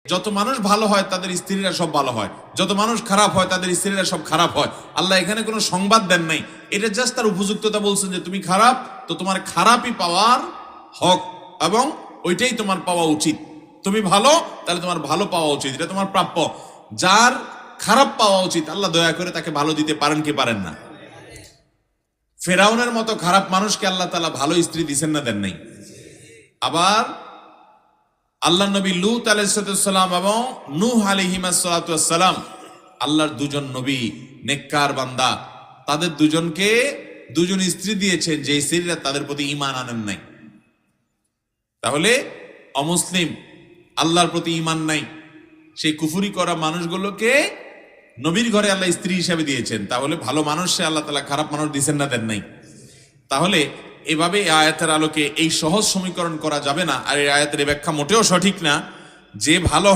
যত মানুষ ভালো হয় তাদের স্ত্রীরা সব ভালো হয়, যত মানুষ খারাপ হয় তাদের স্ত্রীরা সব খারাপ হয়। আল্লাহ এখানে কোনো সংবাদ দেন নাই, এটা জাস্ট তার উপযুক্ততা বলছেন যে তুমি খারাপ, তো তোমার খারাপই পাওয়ার হক এবং ওইটাই তোমার পাওয়া উচিত। তুমি ভালো, তাহলে তোমার ভালো পাওয়া উচিত, এটা তোমার প্রাপ্য। যার খারাপ পাওয়া উচিত আল্লাহ দয়া করে তাকে ভালো দিতে পারেন কি পারেন না? ফেরাউনের মতো খারাপ মানুষকে আল্লাহ তাআলা ভালো স্ত্রী দিছেন না দেন নাই? আবার আল্লাহ নবী লূত আলাইহিস সালাম এবং নূহ আলাইহিস সালাম, আল্লাহর দুজন নবী নেককার বান্দা, তাদের দুজনকে দুজন স্ত্রী দিয়েছেন যে স্ত্রীরা তাদের প্রতি ঈমান আনেন নাই। তাহলে অমুসলিম, আল্লাহর প্রতি ঈমান নাই, সেই কুফরি করা মানুষগুলোকে নবীর ঘরে আল্লাহ স্ত্রী হিসেবে দিয়েছেন। তাহলে ভালো মানুষে আল্লাহ তাআলা খারাপ মানুষ দিয়েছেন না দেন নাই? তাহলে এভাবে এই আয়াতের আলোকে এই সহজ সমীকরণ করা যাবে না, আর এই আয়াতের ব্যাখ্যা মোটেও সঠিক না যে ভালো